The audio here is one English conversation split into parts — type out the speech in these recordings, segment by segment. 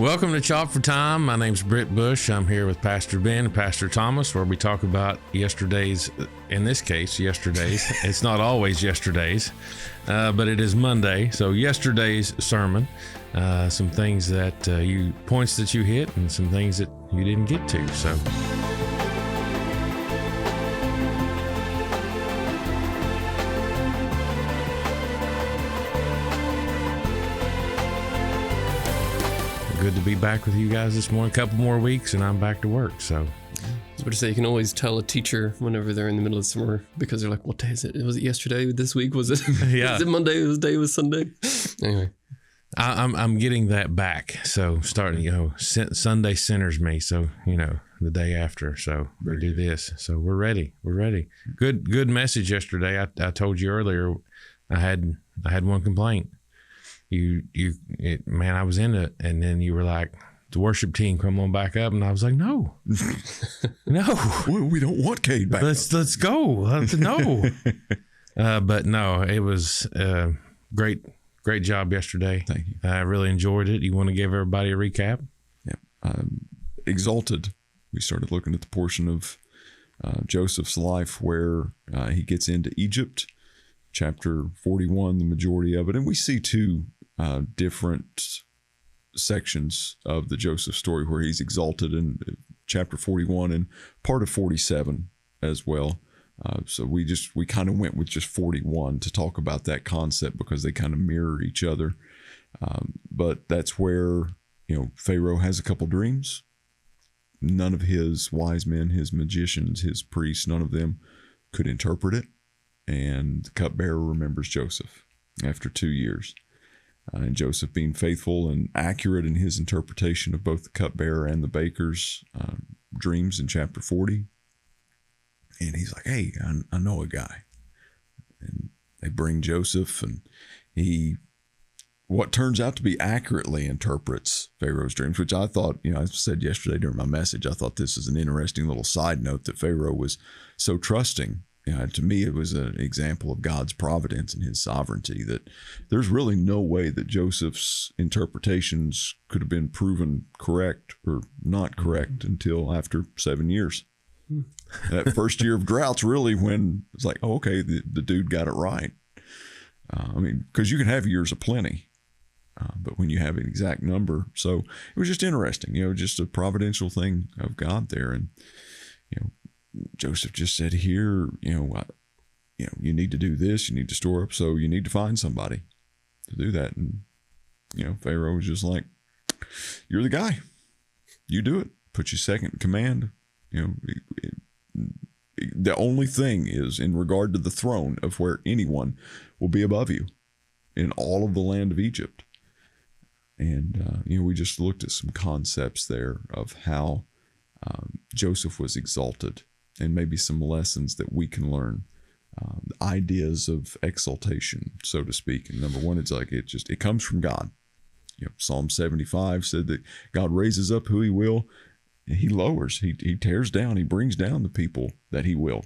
Welcome to Chalk for Time. My name's Britt Bush. I'm here with Pastor Ben and Pastor Thomas, where we talk about yesterday's, in this case, yesterday's. It's not always yesterday's, but it is Monday. So yesterday's sermon, some things that points that you hit and some things that you didn't get to. So. Good to be back with you guys this morning. A couple more weeks and I'm back to work. So, I was about to say, you can always tell a teacher whenever they're in the middle of summer because they're like, what day is it? Was it yesterday? This week? Was it? Yeah. Was it Monday? This day was Sunday. Anyway. I'm getting that back. So starting, Sunday centers me. So, the day after. So we do this. So we're ready. Good message yesterday. I told you earlier, I had one complaint. I was in it, and then you were like, the worship team, come on back up, and I was like, no, we don't want Cade back. Let's go. No, but no, it was great job yesterday. Thank you. I really enjoyed it. You want to give everybody a recap? Yeah, Exalted. We started looking at the portion of Joseph's life where he gets into Egypt, chapter 41, the majority of it, and we see two different sections of the Joseph story where he's exalted in chapter 41 and part of 47 as well. So we kind of went with just 41 to talk about that concept because they kind of mirror each other. But that's where, Pharaoh has a couple dreams. None of his wise men, his magicians, his priests, none of them could interpret it. And the cupbearer remembers Joseph after 2 years. And Joseph being faithful and accurate in his interpretation of both the cupbearer and the baker's dreams in chapter 40. And he's like, hey, I know a guy. And they bring Joseph, and he, what turns out to be accurately interprets Pharaoh's dreams, which I thought, I said yesterday during my message, I thought this is an interesting little side note that Pharaoh was so trusting. To me, it was an example of God's providence and his sovereignty, that there's really no way that Joseph's interpretations could have been proven correct or not correct until after 7 years. That first year of drought's really when it's like, oh, okay, the dude got it right. Because you can have years of plenty, but when you have an exact number. So it was just interesting, just a providential thing of God there. And, Joseph just said here, you need to do this, you need to store up, so you need to find somebody to do that. And, Pharaoh was just like, you're the guy. You do it. Put you second in command. The only thing is in regard to the throne of where anyone will be above you in all of the land of Egypt. And, we just looked at some concepts there of how Joseph was exalted, and maybe some lessons that we can learn, ideas of exaltation, so to speak. And number one, it's like it comes from God. Psalm 75 said that God raises up who he will, and he lowers, he tears down, he brings down the people that he will.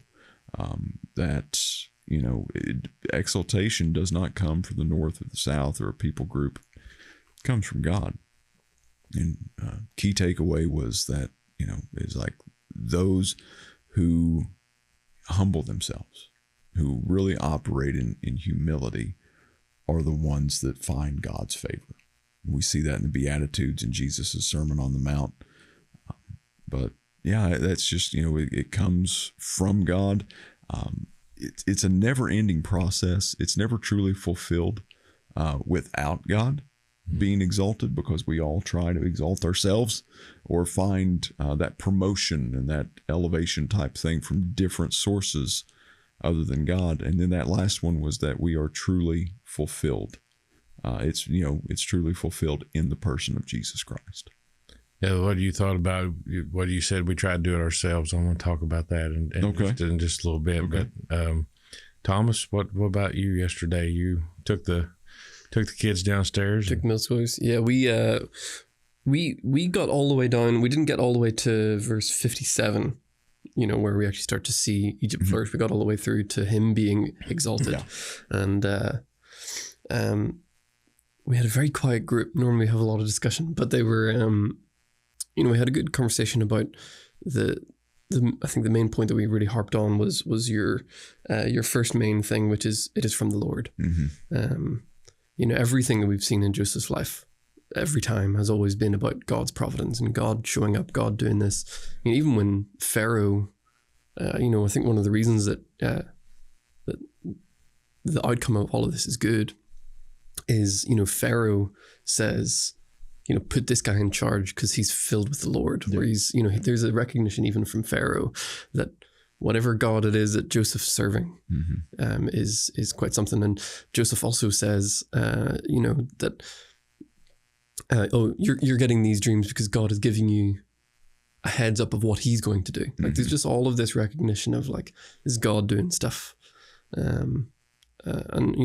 Exaltation does not come from the north or the south or a people group. It comes from God. And key takeaway was that, is like those who humble themselves, who really operate in humility, are the ones that find God's favor. We see that in the Beatitudes in Jesus' Sermon on the Mount. But yeah, that's just, it comes from God. It's a never-ending process. It's never truly fulfilled without God being exalted, because we all try to exalt ourselves or find that promotion and that elevation type thing from different sources other than God. And then that last one was that we are truly fulfilled. It's truly fulfilled in the person of Jesus Christ. Yeah, what you thought about what you said? We tried to do it ourselves. I'm going to talk about that in just a little bit. Okay. But Thomas, what about you yesterday? You took the kids downstairs. Took middle schoolers. Yeah, we got all the way down. We didn't get all the way to verse 57, where we actually start to see Egypt flourish. We got all the way through to him being exalted. Yeah. And we had a very quiet group. Normally we have a lot of discussion, but they were, we had a good conversation about the I think the main point that we really harped on was your first main thing, which is it is from the Lord. Everything that we've seen in Joseph's life, every time has always been about God's providence and God showing up, God doing this. Even when Pharaoh, I think one of the reasons that that the outcome of all of this is good is, Pharaoh says, put this guy in charge because he's filled with the Lord. Where he's, there's a recognition even from Pharaoh that whatever God it is that Joseph's serving is quite something. And Joseph also says, that you're getting these dreams because God is giving you a heads up of what he's going to do. Like there's just all of this recognition of like, is God doing stuff? And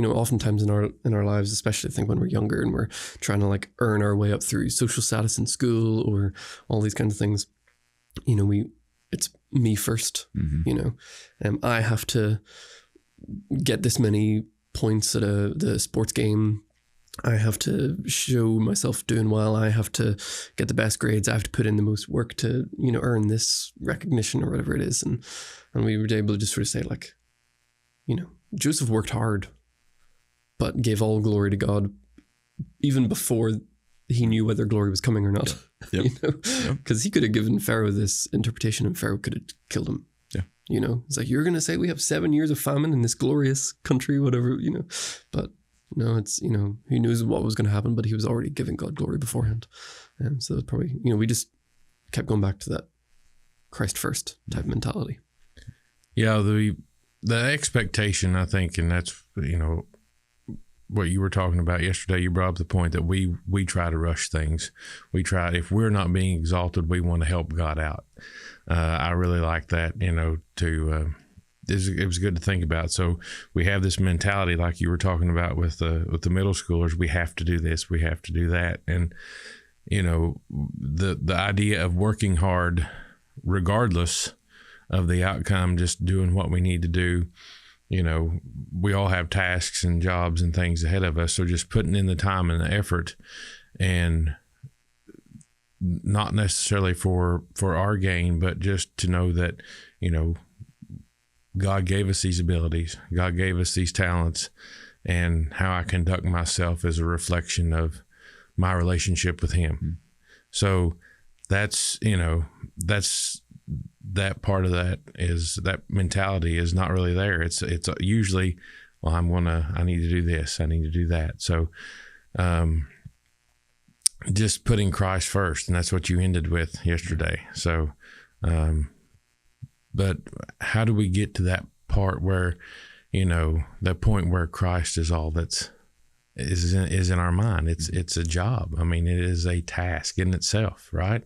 oftentimes in our lives, especially I think when we're younger and we're trying to like earn our way up through social status in school or all these kinds of things, it's me first. I have to get this many points at the sports game. I have to show myself doing well. I have to get the best grades. I have to put in the most work to, earn this recognition or whatever it is. And we were able to just sort of say like, Joseph worked hard, but gave all glory to God even before he knew whether glory was coming or not. Because he could have given Pharaoh this interpretation and Pharaoh could have killed him. It's like, you're going to say we have 7 years of famine in this glorious country, whatever, but no, it's, he knows what was going to happen, but he was already giving God glory beforehand. And so it's probably, we just kept going back to that Christ first type mentality. Yeah, the expectation, I think, and that's, what you were talking about yesterday, you brought up the point that we try to rush things. We try, if we're not being exalted, we want to help God out. I really like that, it was good to think about. So we have this mentality, like you were talking about with the middle schoolers, we have to do this, we have to do that. And, the idea of working hard, regardless of the outcome, just doing what we need to do. We all have tasks and jobs and things ahead of us. So just putting in the time and the effort, and not necessarily for our gain, but just to know that, God gave us these abilities. God gave us these talents, and how I conduct myself is a reflection of my relationship with him. So that's that part of that is that mentality is not really there. It's usually, well, I need to do this, I need to do that. So just putting Christ first, and that's what you ended with yesterday. So but how do we get to that part where, that point where Christ is all that's is in our mind? It's a job. I mean, it is a task in itself, right?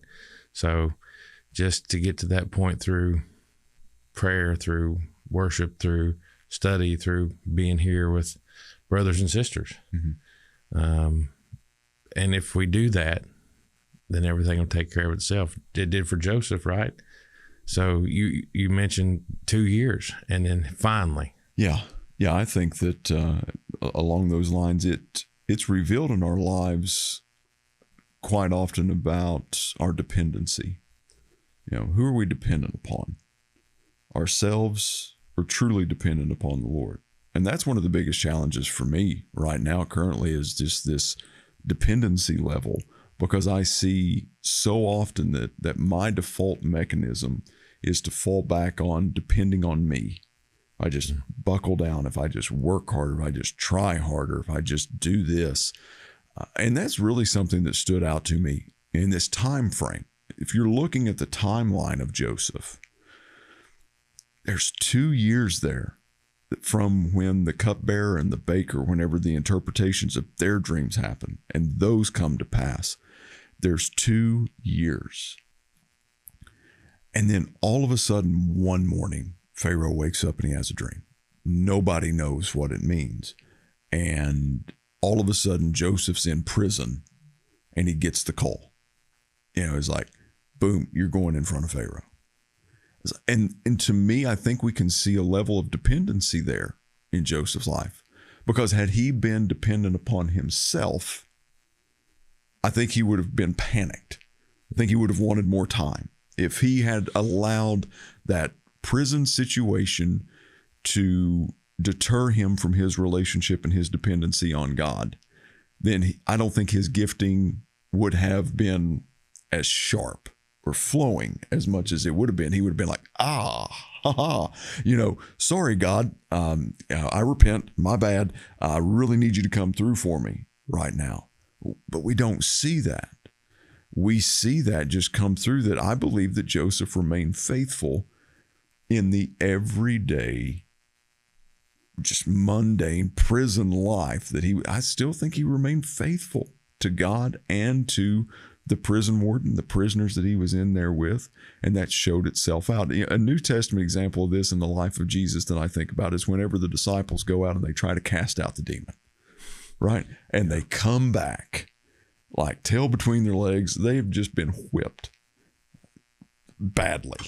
So just to get to that point through prayer, through worship, through study, through being here with brothers and sisters. And if we do that, then everything will take care of itself. It did for Joseph, right? So you mentioned 2 years, and then finally. Yeah. I think that along those lines, it's revealed in our lives quite often about our dependency. Who are we dependent upon? Ourselves, or truly dependent upon the Lord? And that's one of the biggest challenges for me right now currently, is just this dependency level, because I see so often that my default mechanism is to fall back on depending on me. If I just buckle down, if I just work harder, if I just try harder, if I just do this. And that's really something that stood out to me in this time frame. If you're looking at the timeline of Joseph, there's 2 years there from when the cupbearer and the baker, whenever the interpretations of their dreams happen and those come to pass, there's 2 years. And then all of a sudden, one morning, Pharaoh wakes up and he has a dream. Nobody knows what it means. And all of a sudden, Joseph's in prison and he gets the call. It's like, boom, you're going in front of Pharaoh. And to me, I think we can see a level of dependency there in Joseph's life, Because had he been dependent upon himself, I think he would have been panicked. I think he would have wanted more time. If he had allowed that prison situation to deter him from his relationship and his dependency on God, then I don't think his gifting would have been as sharp or flowing as much as it would have been. He would have been like, sorry, God, I repent, my bad. I really need you to come through for me right now. But we don't see that. We see that just come through, that I believe that Joseph remained faithful in the everyday, just mundane prison life, that I still think he remained faithful to God and to the prison warden, the prisoners that he was in there with, and that showed itself out. A New Testament example of this in the life of Jesus that I think about is whenever the disciples go out and they try to cast out the demon, right? And they come back like tail between their legs. They've just been whipped badly.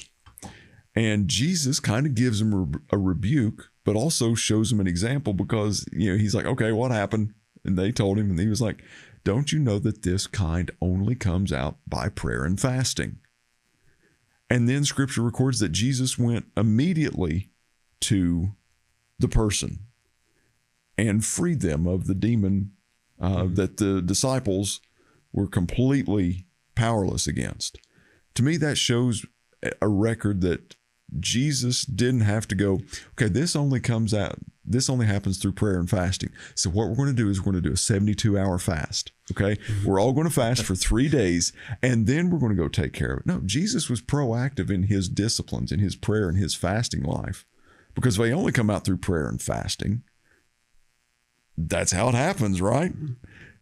And Jesus kind of gives them a rebuke, but also shows them an example, because, he's like, okay, what happened? And they told him, and he was like, don't you know that this kind only comes out by prayer and fasting? And then scripture records that Jesus went immediately to the person and freed them of the demon that the disciples were completely powerless against. To me, that shows a record that Jesus didn't have to go, okay, this only happens through prayer and fasting. So what we're going to do is we're going to do a 72-hour fast. Okay. Mm-hmm. We're all going to fast for 3 days, and then we're going to go take care of it. No, Jesus was proactive in his disciplines, in his prayer and his fasting life, because if they only come out through prayer and fasting, that's how it happens, right?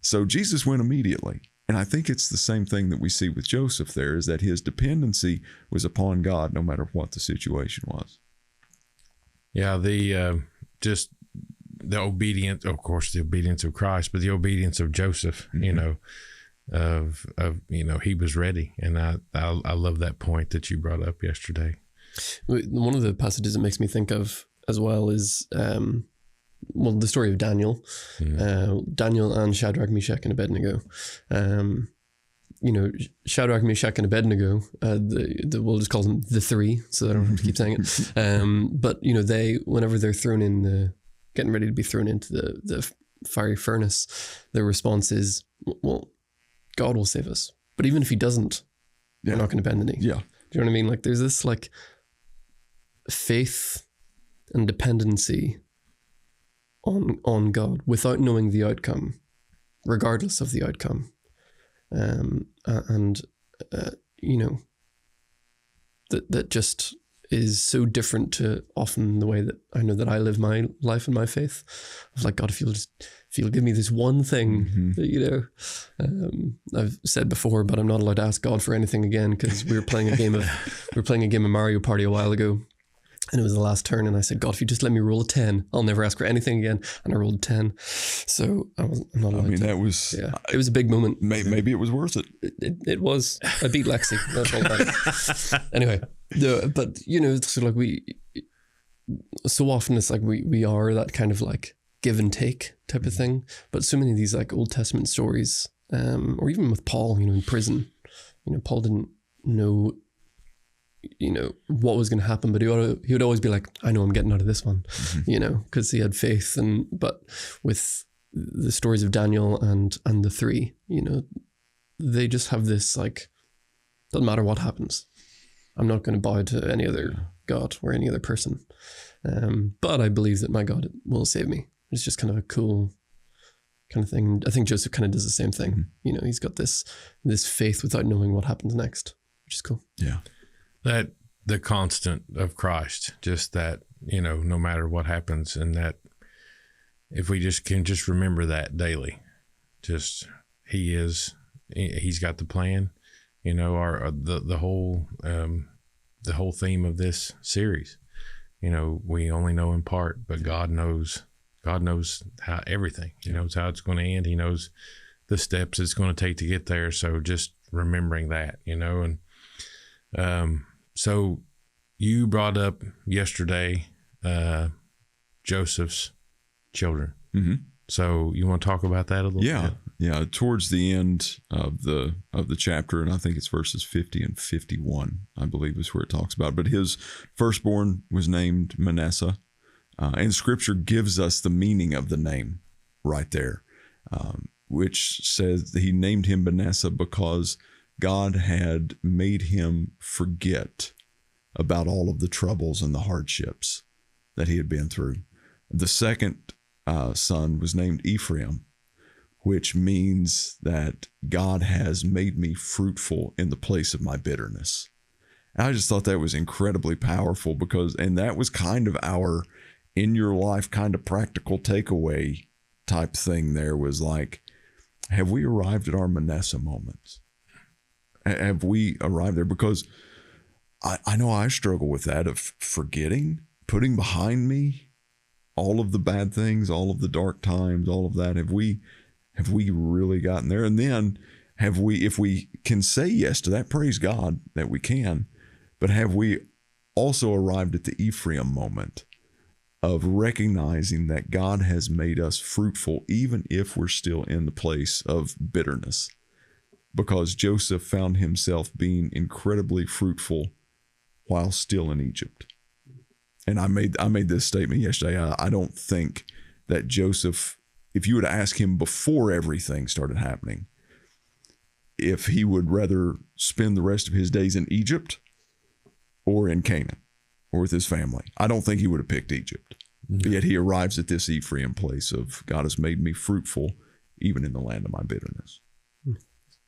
So Jesus went immediately. And I think it's the same thing that we see with Joseph there, is that his dependency was upon God no matter what the situation was. Yeah, the obedience, of course, the obedience of Christ, but the obedience of Joseph, mm-hmm. He was ready. And I love that point that you brought up yesterday. One of the passages that makes me think of as well is the story of Daniel. Mm-hmm. Daniel and Shadrach, Meshach, and Abednego. Shadrach, Meshach, and Abednego, we'll just call them the three, so I don't have to keep saying it. But they, whenever they're getting ready to be thrown into the fiery furnace, their response is, well, God will save us. But even if he doesn't, we're not going to bend the knee. Yeah. Do you know what I mean? Like, there's this like faith and dependency on God without knowing the outcome, regardless of the outcome. That just is so different to often the way that I know that I live my life and my faith. Of like, God, if you'll give me this one thing, mm-hmm. I've said before, but I'm not allowed to ask God for anything again, because we were playing a game of Mario Party a while ago. And it was the last turn, and I said, God, if you just let me roll a 10, I'll never ask for anything again. And I rolled a 10. So I'm not allowed to. That was... Yeah, it was a big moment. Maybe it was worth it. It was. I beat Lexi. That's all about it. Anyway, but, so like so often it's like we are that kind of like give and take type of thing. But so many of these like Old Testament stories, or even with Paul, in prison, Paul didn't know what was going to happen, but he would always be like, I know I'm getting out of this one, mm-hmm. Because he had faith. But with the stories of Daniel and the three, they just have this like, doesn't matter what happens, I'm not going to bow to any other God or any other person. But I believe that my God will save me. It's just kind of a cool kind of thing. I think Joseph kind of does the same thing. Mm-hmm. He's got this faith without knowing what happens next, which is cool. Yeah. That the constant of Christ, just that, no matter what happens, and that if we can remember that daily, just he's got the plan, the whole theme of this series, we only know in part, but God knows how everything, he knows how it's going to end. He knows the steps it's going to take to get there. So just remembering that, so you brought up yesterday Joseph's children, Mm-hmm. So you want to talk about that a little bit? Yeah. Towards the end of the chapter, and I think it's verses 50 and 51, I believe is where it talks about. But his firstborn was named Manasseh, and Scripture gives us the meaning of the name right there, which says that he named him Manasseh because God had made him forget about all of the troubles and the hardships that he had been through. The second son was named Ephraim, which means that God has made me fruitful in the place of my bitterness. And I just thought that was incredibly powerful and that was kind of our in your life kind of practical takeaway type thing. There was like, have we arrived at our Manasseh moments? Have we arrived there? Because I know I struggle with that of forgetting, putting behind me all of the bad things, all of the dark times, all of that. Have we really gotten there? And then if we can say yes to that, praise God that we can, but have we also arrived at the Ephraim moment of recognizing that God has made us fruitful, even if we're still in the place of bitterness? Because Joseph found himself being incredibly fruitful while still in Egypt. And I made this statement yesterday. I don't think that Joseph, if you were to ask him before everything started happening, if he would rather spend the rest of his days in Egypt or in Canaan or with his family, I don't think he would have picked Egypt. No. Yet he arrives at this Ephraim place of God has made me fruitful even in the land of my bitterness.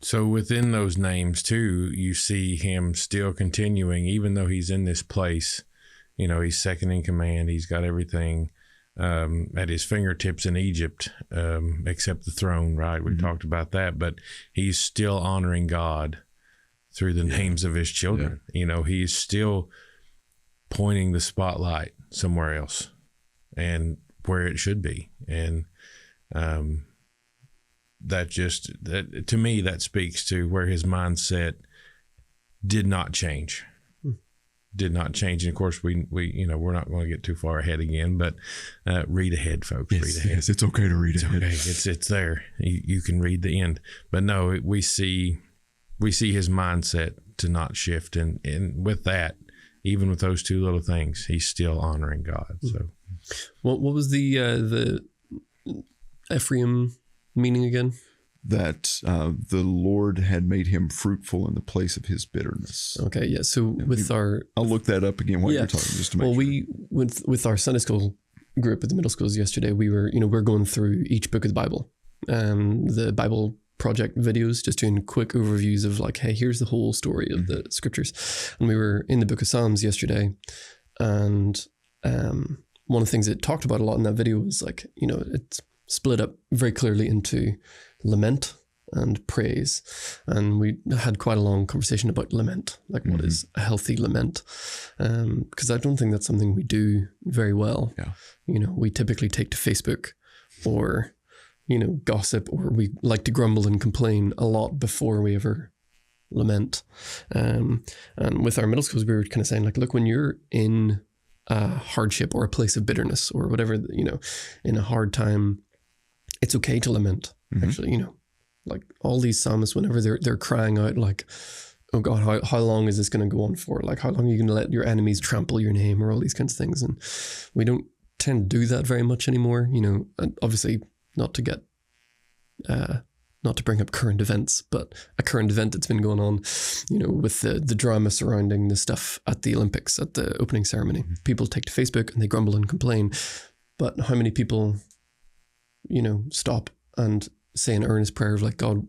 So within those names too, you see him still continuing, even though he's in this place. You know, he's second in command. He's got everything at his fingertips in Egypt, except the throne, right? We talked about that, but he's still honoring God through the names of his children. Yeah. You know, he's still pointing the spotlight somewhere else and where it should be. And that to me, that speaks to where his mindset did not change. Did not change. And of course, we we're not going to get too far ahead again, but read ahead, folks. Yes, read ahead. Yes, it's okay to read ahead. Okay. It's there. You can read the end. But no, we see his mindset to not shift, and with that, even with those two little things, he's still honoring God. So, what was the Ephraim meaning again? That the Lord had made him fruitful in the place of his bitterness. Okay, yeah. So I'll look that up again while you're talking, just to make sure. We with our Sunday school group at the middle schools yesterday, we're going through each book of the Bible, the Bible Project videos, just doing quick overviews of like, hey, here's the whole story of the scriptures. And we were in the book of Psalms yesterday, and one of the things it talked about a lot in that video was like, it's split up very clearly into lament and praise. And we had quite a long conversation about lament, like what is a healthy lament? Because I don't think that's something we do very well. Yeah. We typically take to Facebook or, gossip, or we like to grumble and complain a lot before we ever lament. And with our middle schools, we were kind of saying like, look, when you're in a hardship or a place of bitterness or whatever, in a hard time, it's okay to lament. Actually, like all these psalmists, whenever they're crying out like, oh God, how long is this going to go on for? Like, how long are you going to let your enemies trample your name, or all these kinds of things? And we don't tend to do that very much anymore, and obviously not to bring up current events, but a current event that's been going on, with the drama surrounding the stuff at the Olympics, at the opening ceremony. People take to Facebook and they grumble and complain, but how many people, stop and say an earnest prayer of like, God,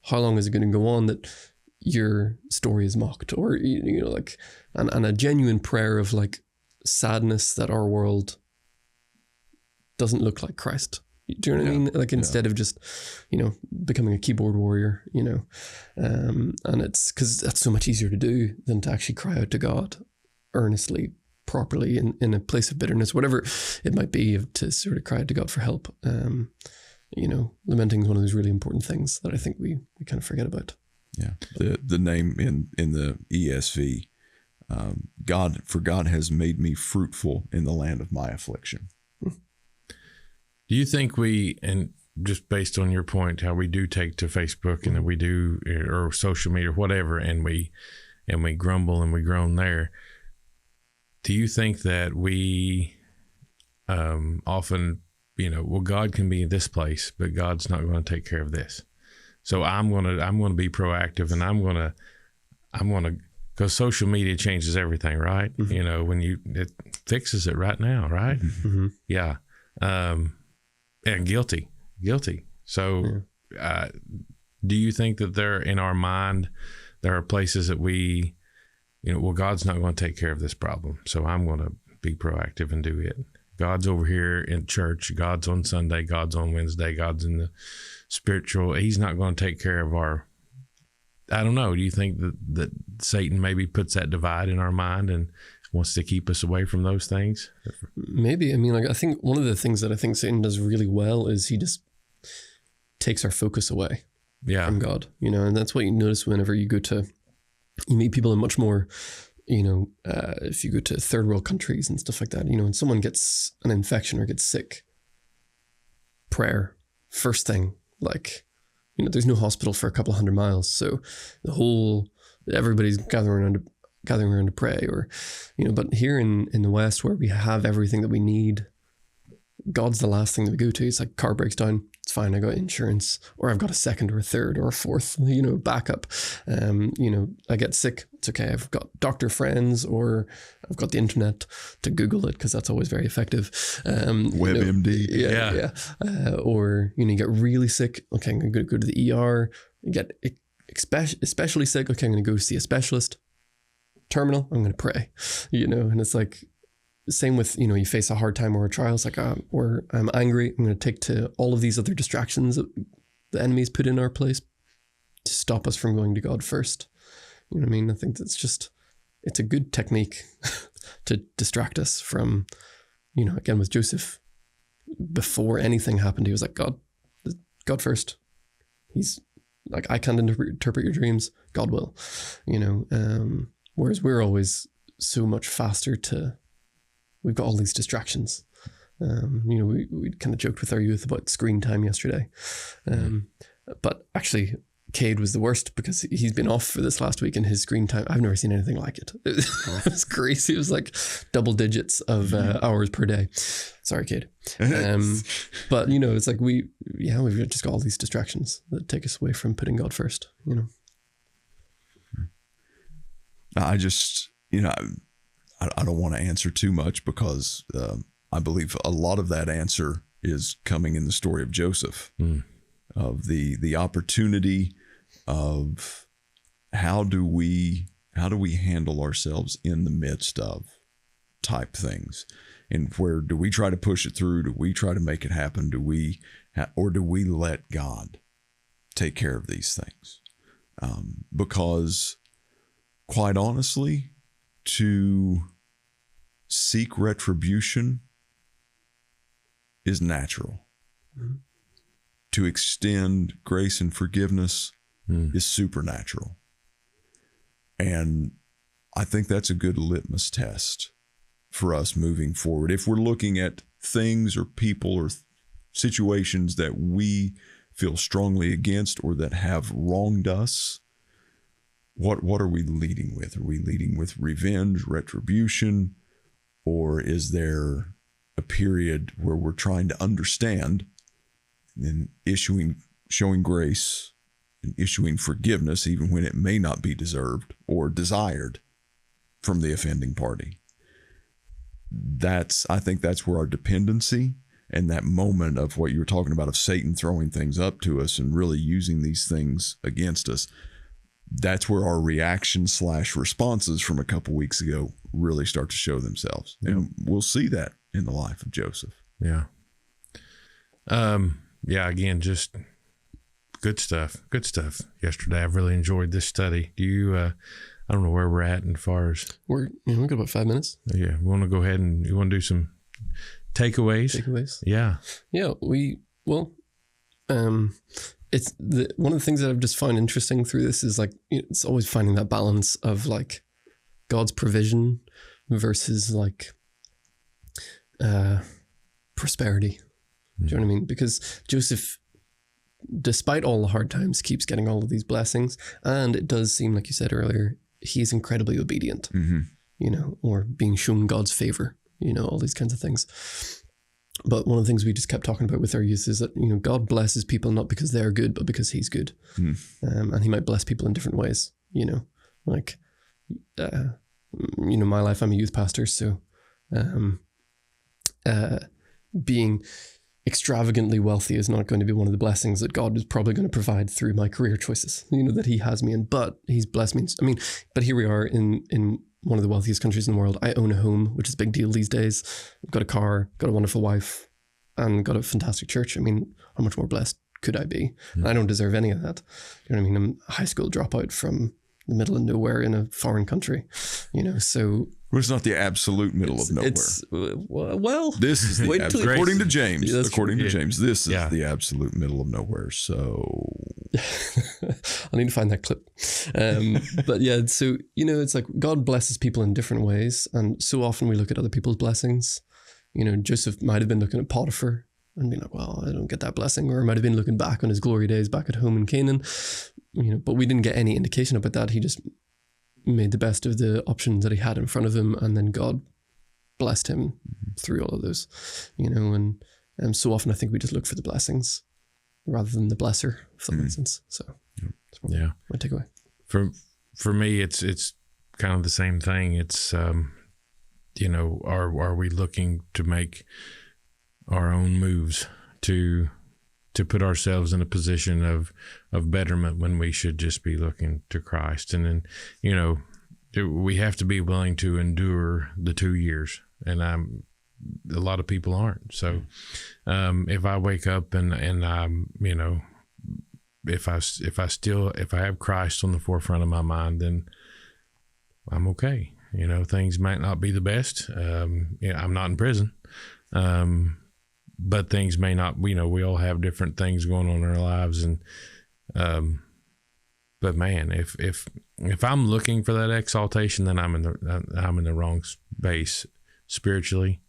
how long is it going to go on that your story is mocked? Or, and a genuine prayer of like sadness that our world doesn't look like Christ. Do you know what I mean? Like instead of just, becoming a keyboard warrior, and it's because that's so much easier to do than to actually cry out to God earnestly, properly in a place of bitterness, whatever it might be, to sort of cry out to God for help. Lamenting is one of those really important things that I think we kind of forget about. Yeah. The name in the ESV, God has made me fruitful in the land of my affliction. Do you think and just based on your point, how we do take to Facebook and we do, or social media or whatever, and we grumble and we groan there, do you think that we often, well, God can be in this place, but God's not going to take care of this. So I'm going to be proactive, and I'm going to, because social media changes everything, right? When it fixes it right now, right? Mm-hmm. Yeah. And guilty. So, do you think that in our mind, there are places that we, well, God's not going to take care of this problem, so I'm going to be proactive and do it. God's over here in church. God's on Sunday. God's on Wednesday. God's in the spiritual. He's not going to take care of our, I don't know. Do you think that Satan maybe puts that divide in our mind and wants to keep us away from those things? Maybe. I mean, I think one of the things that I think Satan does really well is he just takes our focus away from God, and that's what you notice whenever you meet people in much more, if you go to third world countries and stuff like that, when someone gets an infection or gets sick, prayer, first thing, there's no hospital for a couple of 100 miles. So everybody's gathering around to pray, or, but here in the West, where we have everything that we need, God's the last thing that we go to. It's like, car breaks down, it's fine, I got insurance, or I've got a second or a third or a fourth, backup. I get sick, it's okay, I've got doctor friends, or I've got the internet to Google it, because that's always very effective. WebMD. Or, you get really sick, okay, I'm going to go to the ER. You get especially sick, okay, I'm going to go see a specialist. Terminal, I'm going to pray, and it's like, same with, you face a hard time or a trial. It's like, or I'm angry, I'm going to take to all of these other distractions that the enemy's put in our place to stop us from going to God first. You know what I mean? I think it's a good technique to distract us from, again, with Joseph, before anything happened, he was like, God first. He's like, I can't interpret your dreams, God will, whereas we're always so much faster we've got all these distractions. We kind of joked with our youth about screen time yesterday. But actually, Cade was the worst, because he's been off for this last week, and his screen time, I've never seen anything like it. It was crazy. It was like double digits of hours per day. Sorry, Cade. But, it's like we've just got all these distractions that take us away from putting God first, I just, I don't want to answer too much, because I believe a lot of that answer is coming in the story of Joseph, of the opportunity of how do we handle ourselves in the midst of type things, and where do we try to push it through? Do we try to make it happen? Or do we let God take care of these things? Because quite honestly, to seek retribution is natural. Mm-hmm. To extend grace and forgiveness is supernatural. And I think that's a good litmus test for us moving forward. If we're looking at things or people or situations that we feel strongly against, or that have wronged us, what are we leading with? Are we leading with revenge, retribution, or is there a period where we're trying to understand and showing grace and issuing forgiveness, even when it may not be deserved or desired from the offending party? I think that's where our dependency, and that moment of what you were talking about, of Satan throwing things up to us and really using these things against us, that's where our reaction/responses from a couple weeks ago really start to show themselves. Yep. And we'll see that in the life of Joseph. Yeah. Again, just good stuff yesterday. I've really enjoyed this study. Do you, I don't know where we're at as far as. We've got about 5 minutes. Yeah. We want to go ahead and you want to do some takeaways? Yeah. Yeah. It's one of the things that I've just found interesting through this is like, it's always finding that balance of like God's provision versus like prosperity. Do you know what I mean? Because Joseph, despite all the hard times, keeps getting all of these blessings. And it does seem, like you said earlier, he's incredibly obedient, you know, or being shown God's favor, you know, all these kinds of things. But one of the things we just kept talking about with our youth is that, you know, God blesses people not because they're good, but because he's good. And he might bless people in different ways, you know, like, you know, my life, I'm a youth pastor. So being extravagantly wealthy is not going to be one of the blessings that God is probably going to provide through my career choices, you know, that he has me in, but he's blessed me. I mean, but here we are in one of the wealthiest countries in the world. I own a home, which is a big deal these days. I've got a car, got a wonderful wife, and got a fantastic church. I mean, how much more blessed could I be? And I don't deserve any of that. You know what I mean? I'm a high school dropout from the middle of nowhere in a foreign country, you know, so... Well, it's not the absolute middle of nowhere. Well, this is the according to James. Yeah, according to James, this is Yeah. the absolute middle of nowhere. So I need to find that clip. But yeah, so, you know, it's like God blesses people in different ways. And so often we look at other people's blessings. You know, Joseph might have been looking at Potiphar and being like, well, I don't get that blessing. Or might have been looking back on his glory days back at home in Canaan. You know, but we didn't get any indication about that. He just made the best of the options that he had in front of him, and then God blessed him through all of those, you know, and so often I think we just look for the blessings rather than the blesser, if that makes sense. So that's Yeah. my takeaway. For me, it's kind of the same thing. It's, you know, are we looking to make our own moves to put ourselves in a position of betterment when we should just be looking to Christ? And then, you know, we have to be willing to endure the 2 years, and a lot of people aren't. So if I wake up and I'm, you know, if I have Christ on the forefront of my mind, then I'm okay. You know, things might not be the best. You know, I'm not in prison. But things may not, you know, we all have different things going on in our lives. And, but man, if I'm looking for that exaltation, then I'm in the wrong space spiritually,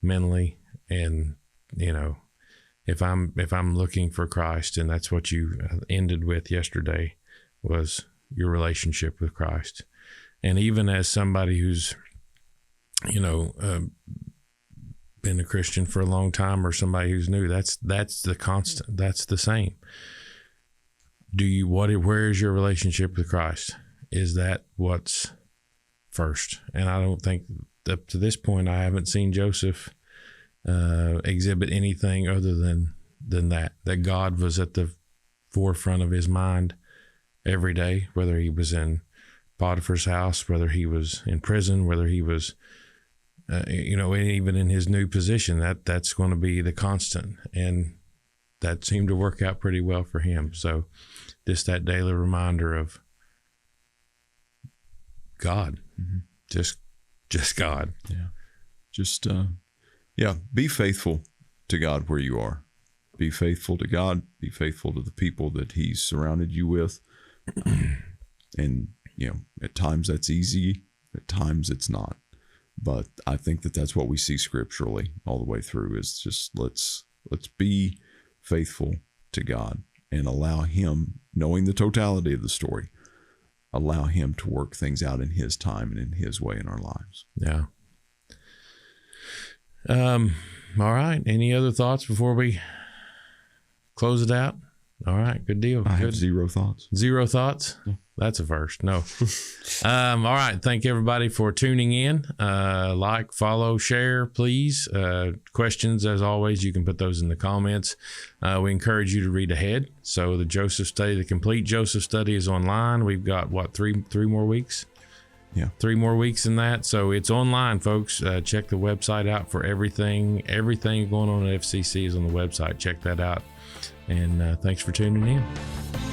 mentally. And, you know, if I'm looking for Christ, and that's what you ended with yesterday, was your relationship with Christ. And even as somebody who's, you know, been a Christian for a long time, or somebody who's new, that's the constant, that's the same. Where is your relationship with Christ? Is that what's first? And I don't think up to this point, I haven't seen Joseph exhibit anything other than that God was at the forefront of his mind every day, whether he was in Potiphar's house, whether he was in prison, whether he was you know, even in his new position, that's going to be the constant. And that seemed to work out pretty well for him. So just that daily reminder of God, just God. Yeah. Just, be faithful to God where you are. Be faithful to God. Be faithful to the people that he's surrounded you with. And, you know, at times that's easy. At times it's not. But I think that's what we see scripturally all the way through, is just let's be faithful to God and allow him, knowing the totality of the story, allow him to work things out in his time and in his way in our lives. Yeah. All right. Any other thoughts before we close it out? All right. Good deal. I have zero thoughts. Zero thoughts? Yeah. That's a first. No. All right. Thank everybody for tuning in. Like, follow, share, please. Questions, as always, you can put those in the comments. We encourage you to read ahead. So the Joseph Study, the complete Joseph Study, is online. We've got, three more weeks? Yeah. 3 more weeks in that. So it's online, folks. Check the website out for everything. Everything going on at FCC is on the website. Check that out. And thanks for tuning in.